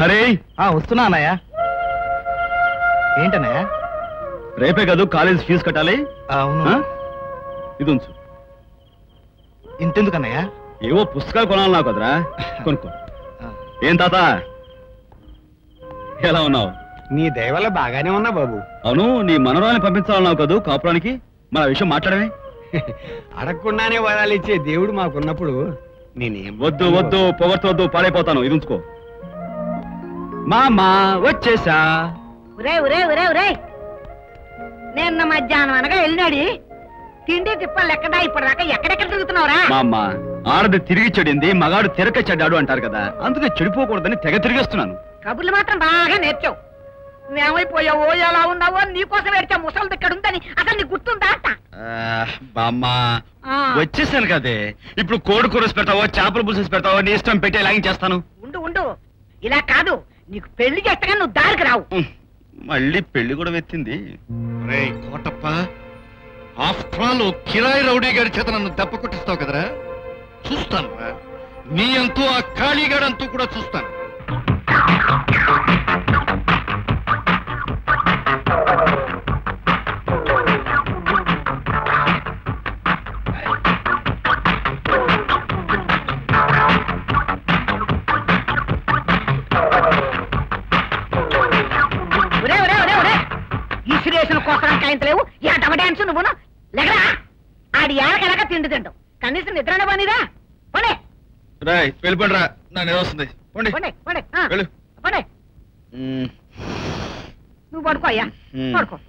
హరి వస్తున్నా అన్నయ్య. ఏంటన్నయ్య? రేపే కాదు కాలేజ్ ఫీజు కట్టాలి. అవును. ఇది ఉంచు. ఇంతెందుకన్నయ్య? ఏవో పుస్తకాలు కొనాలి నాకు కదరా, కొనుక్కో. ఏం తాత ఎలా ఉన్నావు? నీ దయ వల్ల బాగానే ఉన్నా బాబు. అవును, నీ మనవరాన్ని పంపించాలన్నావు కదా కాపురానికి, మన విషయం మాట్లాడమే. అడగకుండానే వరాలు ఇచ్చే దేవుడు మాకున్నప్పుడు నేనేం వద్దు వద్దు పొగడ్తొద్దు, పాడైపోతాను. ఇది ఉంచుకో. మామా వచ్చేసా. నిన్న మధ్యాహ్నం అనగా వెళ్ళినాడి తిండి తిప్పలు లెక్కడా ఇప్పటిదాకా ఎక్కడెక్కడ తిరుగుతున్నావురా? మా అమ్మ ఆడది తిరిగి చెడింది, మగాడు తిరక చెడ్డాడు అంటారు కదా, అందుకే చెడిపోకూడదని తెగ తిరిగేస్తున్నాను. కబుర్లు మాత్రం బాగా నేర్చావు. నువ్వేమైపోయావో ఎలా ఉన్నావో నీకోసం ఏడ్చా ముసలిది ఇక్కడ ఉందని అసలు నీకు గుర్తుందా? బామ్మ వచ్చేసాను కదే, ఇప్పుడు కోడి కూరసి పెడతావో చేపల పులుసు పెడతావో నీ ఇష్టం పెట్టి లాగిం చేస్తాను. ఉండు ఉండు, ఇలా కాదు, నీకు పెళ్లి చేస్తగా నువ్వు దారికి రావు. మళ్ళీ పెళ్లి కూడా వెత్తింది. కోటప్ప, ఆఫ్టర్ ఆల్ కిరాయి రౌడీ గారి చేత నన్ను దెబ్బ కొట్టిస్తావు కదరా, చూస్తాను. నీ అంతూ ఆ ఖాళీగాడంతూ కూడా చూస్తాను. లేవు ఎడమ డాన్స్ నువ్వును లేకరా. ఆడి ఏడకెలాగా తిండి తింటావు, కనీసం నిద్రనే పనిరా. పోనీ వెళ్ళిపోండిరా, నా నిద్ర వస్తుంది. నువ్వు పడుకో అయ్యా, పడుకో.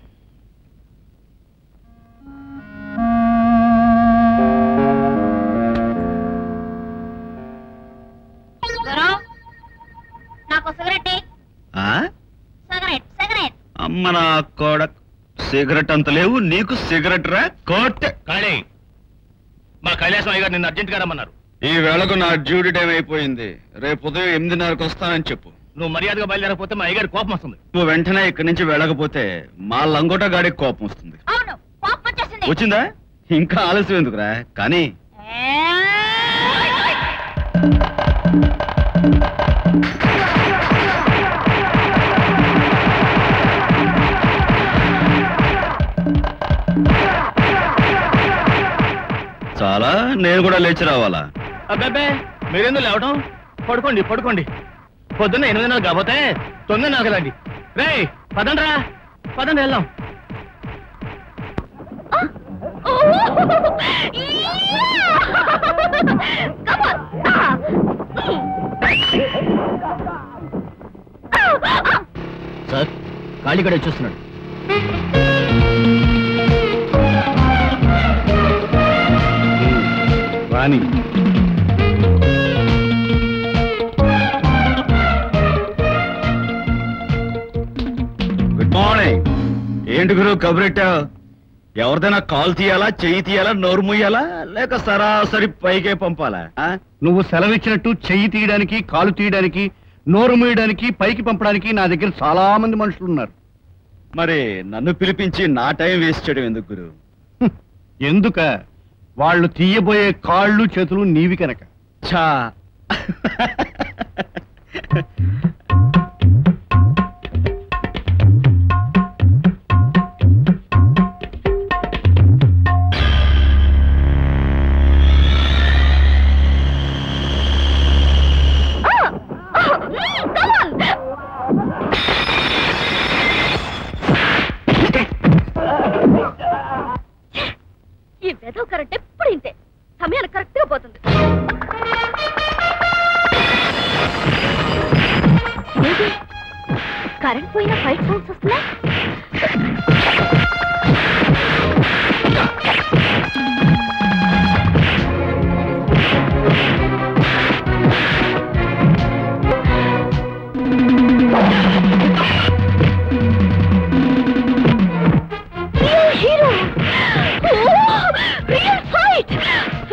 అమ్మ నా కోడ, సిగరెట్ అంత లేవు నీకు సిగరెట్ రా కోట్. కానీ మా కైలాసం అయ్య గారు నిన్ను అర్జెంట్ గా రమ్మన్నారు. ఈ వేళకు నా డ్యూటీ టైం అయిపోయింది. రేపు ఉదయం 8:30కు వస్తానని చెప్పు. నువ్వు మర్యాదగా బయలుదేరకపోతే మా అయ్యగారి కోపం వస్తుంది. నువ్వు వెంటనే ఇక్కడి నుంచి వెళ్ళకపోతే మా లంగోట గాడికి కోపం వస్తుంది. వచ్చిందా? ఇంకా ఆలస్యం ఎందుకురా కానీ. చాలా నేను కూడా లేచి రావాలా? అబ్బాబే మీరెందుకు లేవటం? పడుకోండి పడుకోండి. పొద్దున్న 8:30 కాకపోతే 9:00 కదండి. రే పదండి రా, పదండి వెళ్దాం. సార్ కాళీగడ చూస్తున్నాడు. రాణి గుడ్ మార్నింగ్. ఏంటి గురు కబురెట్టావు? ఎవరిదైనా కాల్ తీయాలా, చెయ్యి తీయాలా, నోరు ముయ్యాలా, లేక సరాసరి పైకే పంపాలా? నువ్వు సెలవిచ్చినట్టు చెయ్యి తీయడానికి, కాలు తీయడానికి, నోరు మూయడానికి, పైకి పంపడానికి నా దగ్గర చాలా మంది మనుషులు ఉన్నారు. మరి నన్ను పిలిపించి నా టైం వేస్ట్ చేయడం ఎందుకు గురు? ఎందుక? వాళ్ళు తీయబోయే కాళ్ళు చేతులు నీవి కనుక. ఛా ఈ వెధవ కరెంట్ ఎప్పుడు ఇంతే, సమయానికి కరెక్ట్ గా పోతుంది. కరెంట్ పోయినా ఫైట్ సౌండ్స్ వస్తున్నాయి.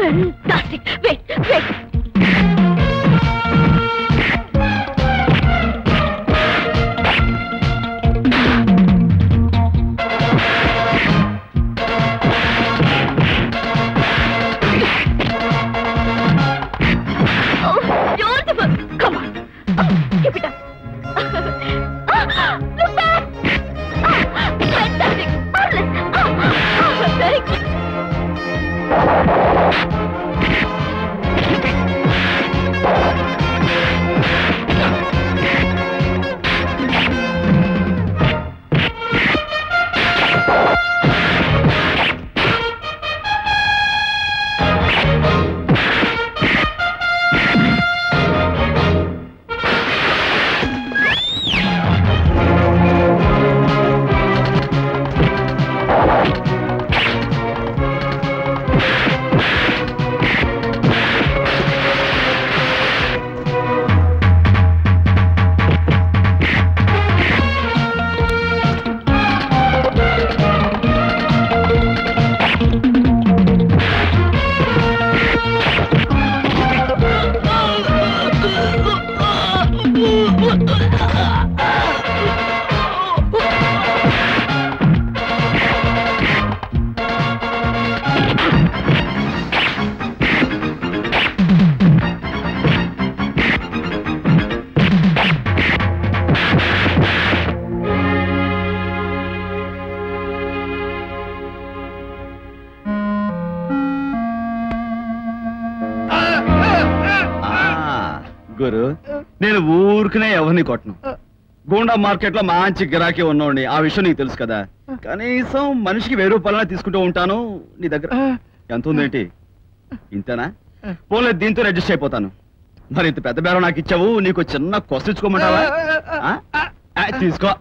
Fantastic! Wait, wait! గురు నేను ఊరికనే ఎవరిని కొట్టను. గూండా మార్కెట్ లో మంచి గిరాకీ ఉన్నోడిని, ఆ విషయం నీకు తెలుసు కదా. కనీసం మనిషికి 1000 రూపాయలైనా తీసుకుంటూ ఉంటాను. నీ దగ్గర ఎంత ఉందేంటి? ఇంతేనా? పోలే, దీంతో అడ్జస్ట్ అయిపోతాను. మరి ఇంత పెద్ద బేరం నాకు ఇచ్చావు, నీకు చిన్న కొస ఇచ్చుకోమంటావా? తీసుకో.